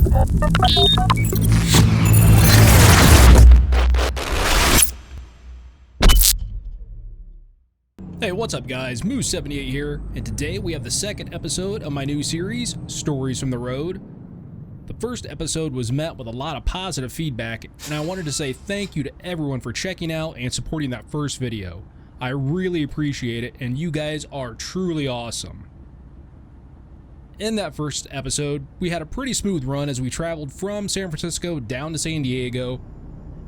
Hey, what's up guys, Moose78 here, and today we have the second episode of my new series, Stories from the Road. The first episode was met with a lot of positive feedback, and I wanted to say thank you to everyone for checking out and supporting that first video. I really appreciate it, and you guys are truly awesome. In that first episode, we had a pretty smooth run as we traveled from San Francisco down to San Diego,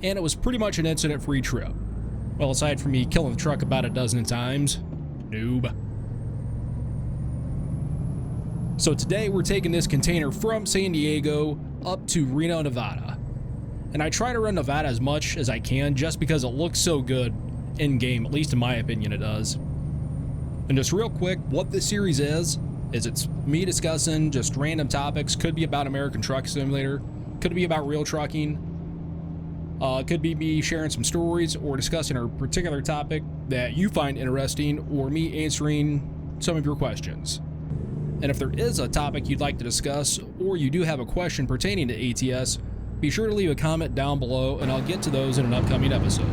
and it was pretty much an incident-free trip. Well, aside from me killing the truck about a dozen times. Noob. So today we're taking this container from San Diego up to Reno, Nevada. And I try to run Nevada as much as I can just because it looks so good in-game, at least in my opinion it does. And just real quick, what this series is it's me discussing just random topics. Could be about American Truck Simulator, could be about real trucking. It could be me sharing some stories or discussing a particular topic that you find interesting, or me answering some of your questions. And if there is a topic you'd like to discuss, or you do have a question pertaining to ATS, be sure to leave a comment down below and I'll get to those in an upcoming episode.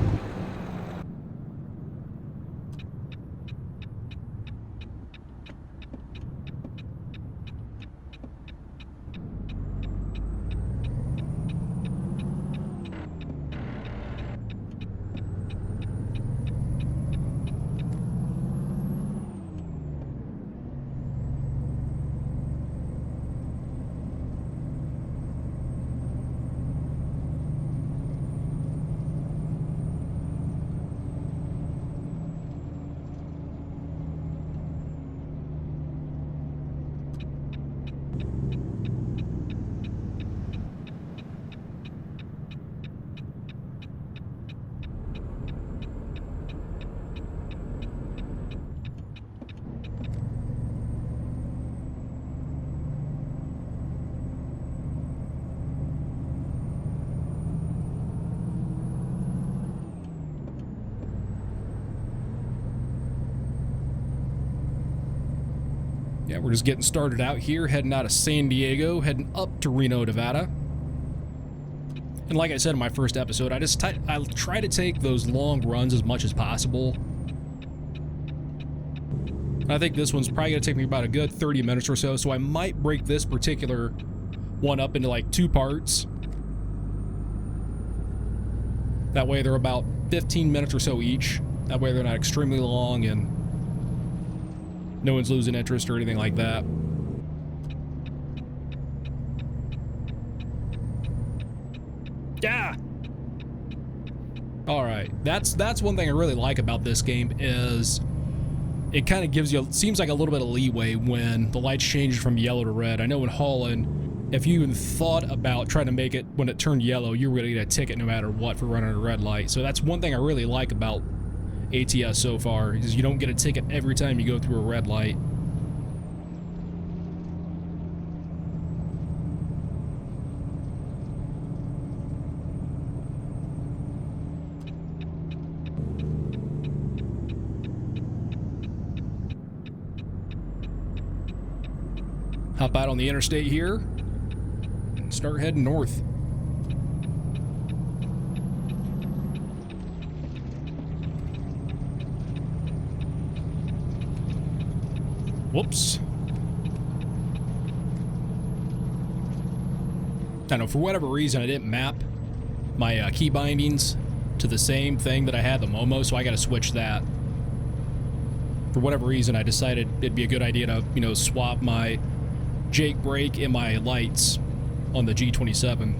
Yeah, we're just getting started out here, heading out of San Diego, heading up to Reno, Nevada. And like I said in my first episode, I try to take those long runs as much as possible. I think this one's probably going to take me about a good 30 minutes or so, so I might break this particular one up into like 2 parts. That way they're about 15 minutes or so each. That way they're not extremely long and no one's losing interest or anything like that. Yeah. All right. That's one thing I really like about this game is it kind of gives you, seems like a little bit of leeway when the lights change from yellow to red. I know in Holland, if you even thought about trying to make it when it turned yellow, you were going to get a ticket no matter what for running a red light. So that's one thing I really like about ATS so far, is you don't get a ticket every time you go through a red light. Hop out on the interstate here and start heading north. Whoops. I know, for whatever reason, I didn't map my key bindings to the same thing that I had the Momo, so I got to switch that. For whatever reason, I decided it'd be a good idea to, you know, swap my Jake brake and my lights on the G27.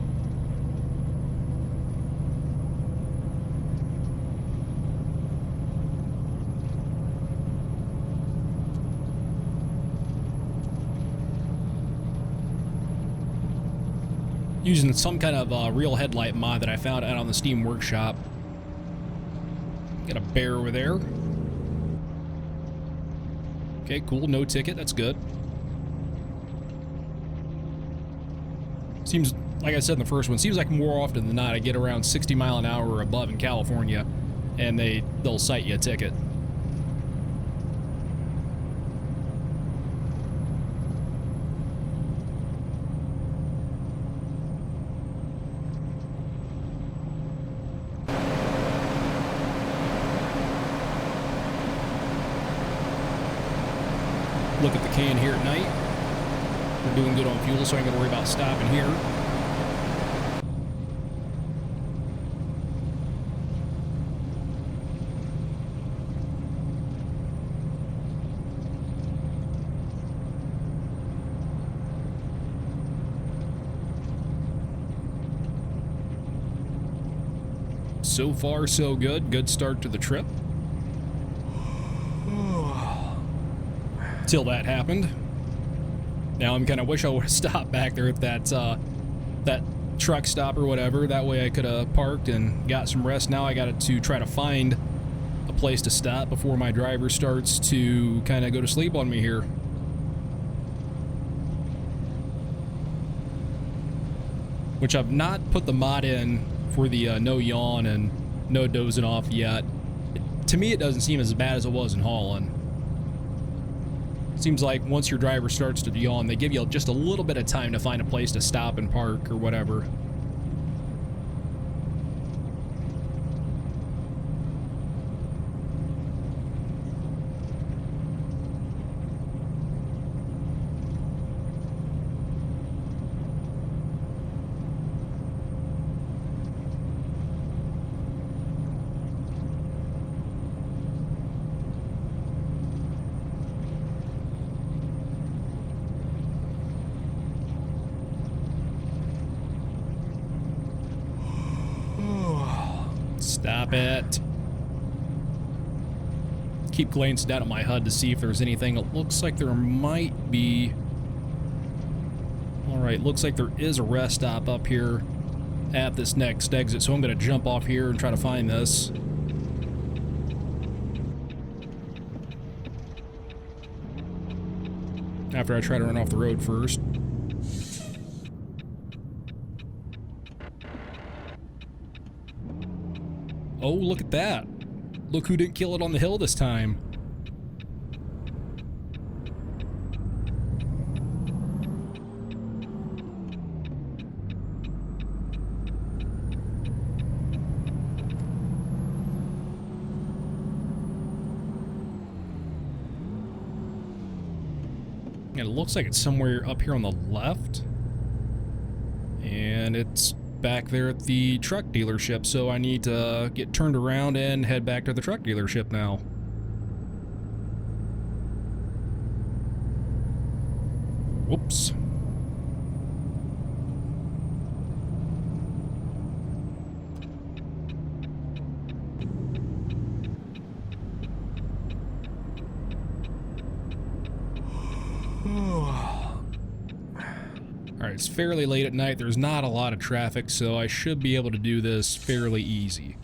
Using some kind of real headlight mod that I found out on the Steam Workshop. Got a bear over there. Okay, cool. No ticket. That's good. Seems, like I said in the first one, seems like more often than not I get around 60 mile an hour or above in California, and they'll cite you a ticket. can here at night. We're doing good on fuel, so I ain't gonna worry about stopping here. So far, so good. Good start to the trip. Till that happened. Now I'm kind of wish I would have stopped back there at that truck stop or whatever. That way I could have parked and got some rest. Now I got to try to find a place to stop before my driver starts to kind of go to sleep on me here. Which I've not put the mod in for the no yawn and no dozing off yet. To me, it doesn't seem as bad as it was in Holland. Seems like once your driver starts to yawn, they give you just a little bit of time to find a place to stop and park or whatever. Stop it. Keep glancing down at my HUD to see if there's anything. It looks like there might be. Alright, looks like there is a rest stop up here at this next exit, so I'm going to jump off here and try to find this. After I try to run off the road first. Oh, look at that. Look who didn't kill it on the hill this time. And it looks like it's somewhere up here on the left. And it's back there at the truck dealership, so I need to get turned around and head back to the truck dealership now. Whoops. Alright, it's fairly late at night. There's not a lot of traffic, so I should be able to do this fairly easy.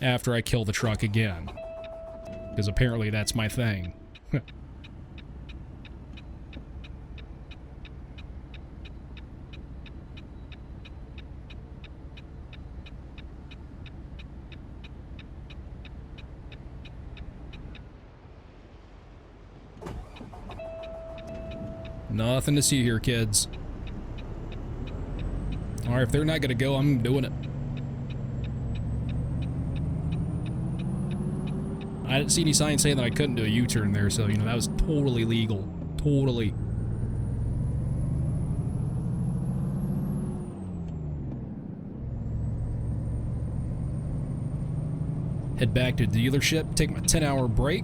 After I kill the truck again. Because apparently that's my thing. Nothing to see here, kids. Alright, if they're not gonna go, I'm doing it. I didn't see any sign saying that I couldn't do a U-turn there, so, you know, that was totally legal. Totally. Head back to the dealership, take my 10-hour break.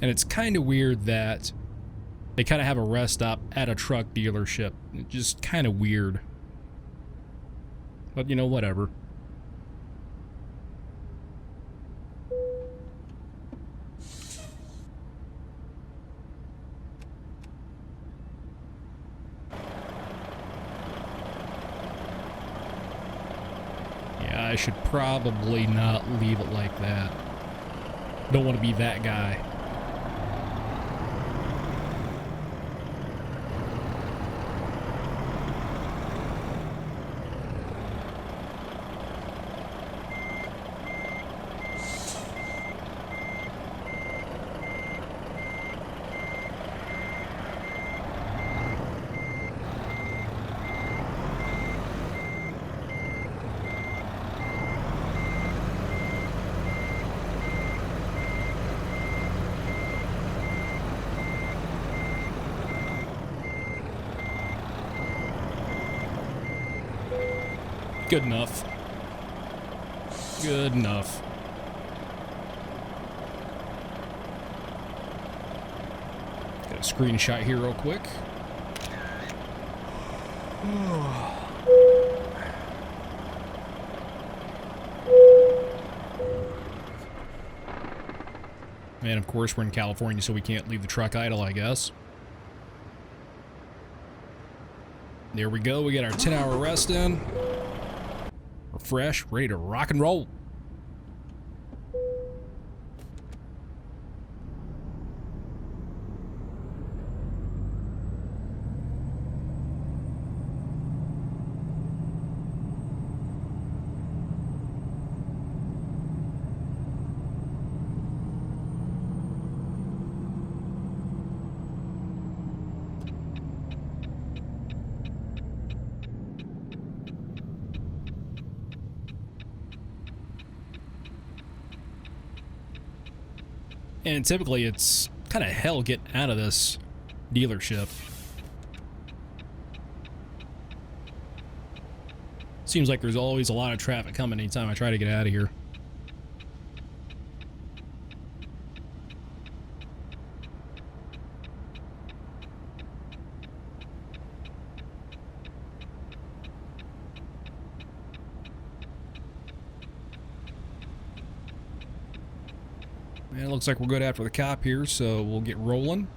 And it's kind of weird that they kind of have a rest stop at a truck dealership. It's just kind of weird. But, you know, whatever. Yeah, I should probably not leave it like that. Don't want to be that guy. Good enough. Good enough. Got a screenshot here real quick. And of course we're in California, so we can't leave the truck idle, I guess. There we go, we get our 10-hour rest in. We're fresh, ready to rock and roll. And typically it's kind of hell getting out of this dealership. Seems like there's always a lot of traffic coming anytime I try to get out of here. And it looks like we're good after the cop here, so we'll get rolling.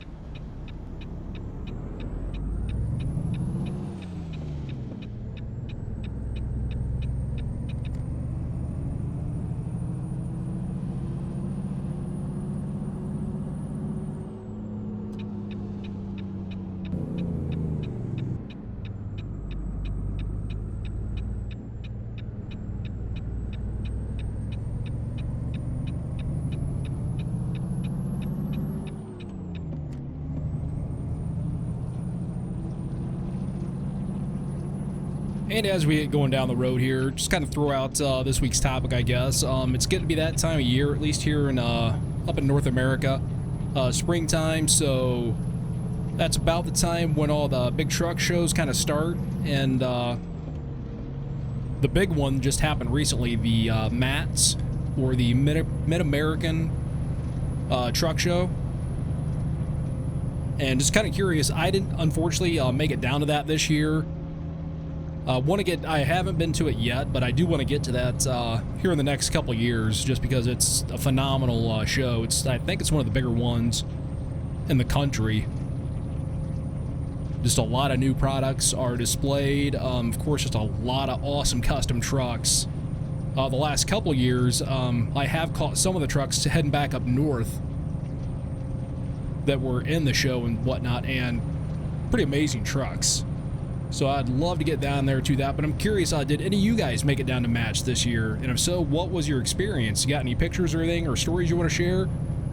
And as we get going down the road here, just kind of throw out this week's topic, I guess. It's getting to be that time of year, at least here in up in North America, springtime. So that's about the time when all the big truck shows kind of start. And the big one just happened recently, the MATS, or the Mid-American Truck Show. And just kind of curious, I didn't unfortunately make it down to that this year. I haven't been to it yet, but I do want to get to that here in the next couple of years, just because it's a phenomenal show. I think it's one of the bigger ones in the country. Just a lot of new products are displayed. Of course, just a lot of awesome custom trucks. The last couple of years, I have caught some of the trucks heading back up north that were in the show and whatnot, and pretty amazing trucks. So I'd love to get down there to that, but I'm curious, did any of you guys make it down to MATS this year? And if so, what was your experience? You got any pictures or anything or stories you want to share?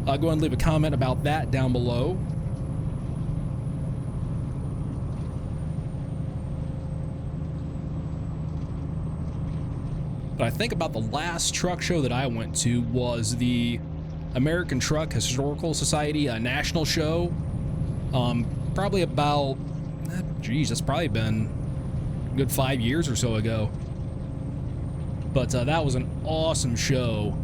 Go ahead and leave a comment about that down below. But I think about the last truck show that I went to was the American Truck Historical Society National Show. Probably about... Geez, that's probably been a good 5 years or so ago. But that was an awesome show.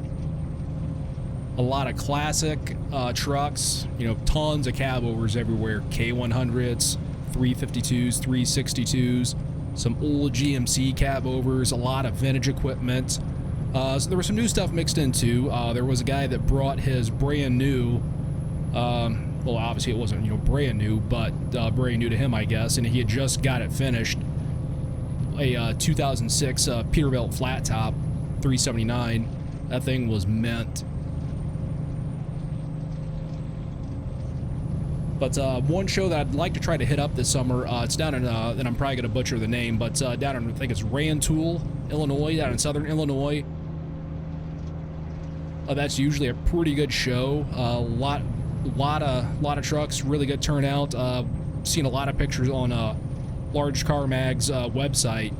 A lot of classic trucks, you know, tons of cab overs everywhere. K100s, 352s, 362s, some old GMC cab overs, a lot of vintage equipment. So there was some new stuff mixed in too. There was a guy that brought his brand new, well, obviously it wasn't, you know, brand new, but brand new to him, I guess, and he had just got it finished. A 2006 Peterbilt flat top 379. That thing was mint. But one show that I'd like to try to hit up this summer, it's down in, and I'm probably going to butcher the name, but down in, I think it's Rantoul, Illinois, down in southern Illinois. That's usually a pretty good show. Lot of trucks, really good turnout. Seen a lot of pictures on Large Car Mag's website.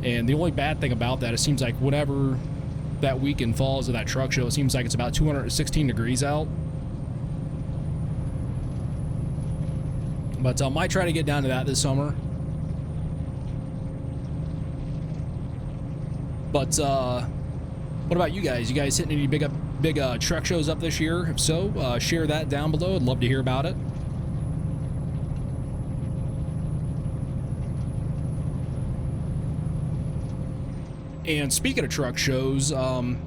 And the only bad thing about that, it seems like whenever that weekend falls of that truck show, it seems like it's about 216 degrees out. But I might try to get down to that this summer. But what about you guys? You guys hitting any big truck shows up this year? If so, share that down below. I'd love to hear about it. And speaking of truck shows, kind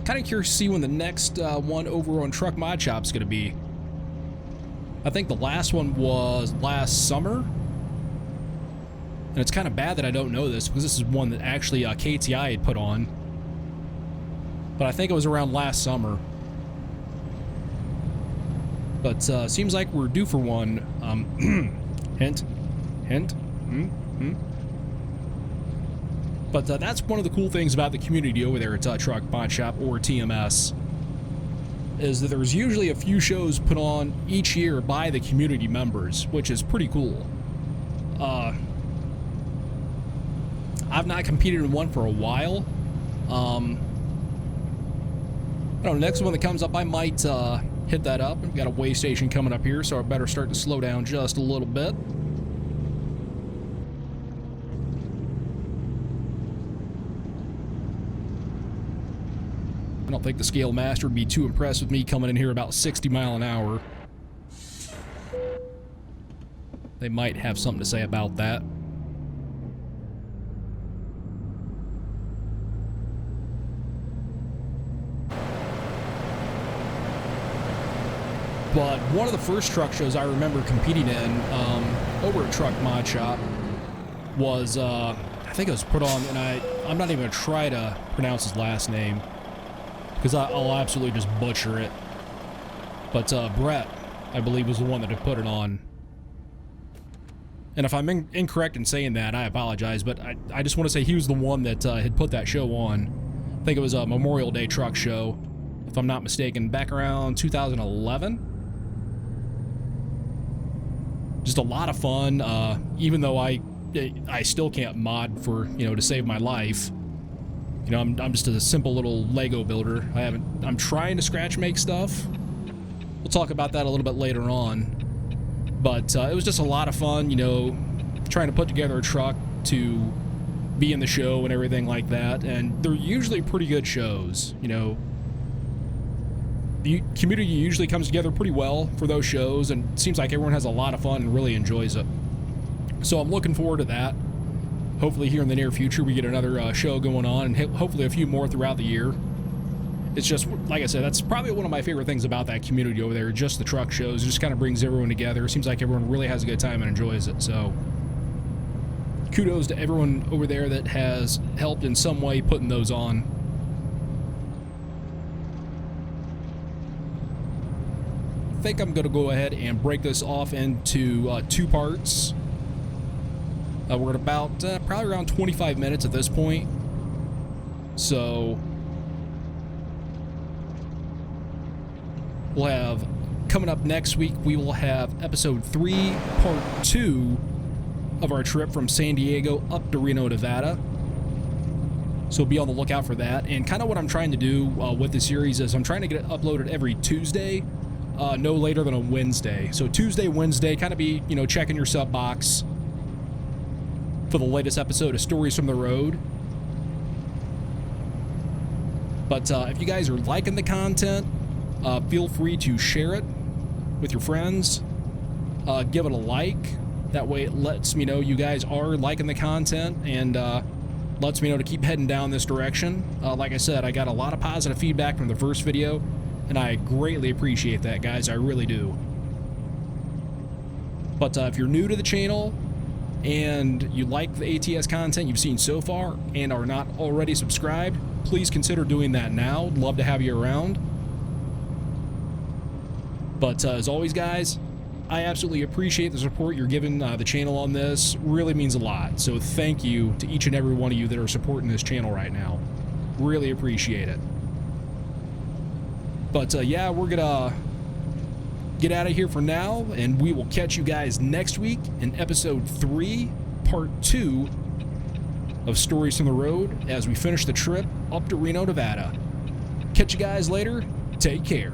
of curious to see when the next one over on Truck Mod Shop's going to be. I think the last one was last summer. And it's kind of bad that I don't know this, because this is one that actually KTI had put on. But I think it was around last summer. But seems like we're due for one. Hint. But that's one of the cool things about the community over there at Truck Mod Shop, or TMS, is that there's usually a few shows put on each year by the community members, which is pretty cool. I've not competed in one for a while. I don't know, next one that comes up, I might hit that up. We've got a weigh station coming up here, so I better start to slow down just a little bit. I don't think the scale master would be too impressed with me coming in here about 60 miles an hour. They might have something to say about that. But one of the first truck shows I remember competing in over at Truck Mod Shop was, I think it was put on, and I'm not even going to try to pronounce his last name, because I'll absolutely just butcher it. But Brett, I believe, was the one that had put it on. And if I'm incorrect in saying that, I apologize, but I just want to say he was the one that had put that show on. I think it was a Memorial Day truck show, if I'm not mistaken, back around 2011. Just a lot of fun, even though I still can't mod for, to save my life. I'm just a simple little Lego builder. I'm trying to scratch make stuff. We'll talk about that a little bit later on. But it was just a lot of fun, trying to put together a truck to be in the show and everything like that. And they're usually pretty good shows, The community usually comes together pretty well for those shows, and it seems like everyone has a lot of fun and really enjoys it. So I'm looking forward to that. Hopefully here in the near future we get another show going on, and hopefully a few more throughout the year. It's just, like I said, that's probably one of my favorite things about that community over there, just the truck shows. It just kind of brings everyone together. It seems like everyone really has a good time and enjoys it. So kudos to everyone over there that has helped in some way putting those on. I think I'm going to go ahead and break this off into two parts. We're at about probably around 25 minutes at this point. So we'll have, coming up next week, we will have episode 3, part 2 of our trip from San Diego up to Reno, Nevada. So be on the lookout for that. And kind of what I'm trying to do with the series is I'm trying to get it uploaded every Tuesday, no later than a Wednesday. So Tuesday, Wednesday, kind of be, checking your sub box for the latest episode of Stories from the Road. But if you guys are liking the content, feel free to share it with your friends. Give it a like. That way it lets me know you guys are liking the content, and lets me know to keep heading down this direction. Like I said, I got a lot of positive feedback from the first video, and I greatly appreciate that, guys. I really do. But if you're new to the channel and you like the ATS content you've seen so far and are not already subscribed, please consider doing that now. I'd love to have you around. But as always, guys, I absolutely appreciate the support you're giving the channel on this. Really means a lot. So thank you to each and every one of you that are supporting this channel right now. Really appreciate it. But yeah, we're gonna get out of here for now, and we will catch you guys next week in episode 3, part 2 of Stories from the Road as we finish the trip up to Reno, Nevada. Catch you guys later. Take care.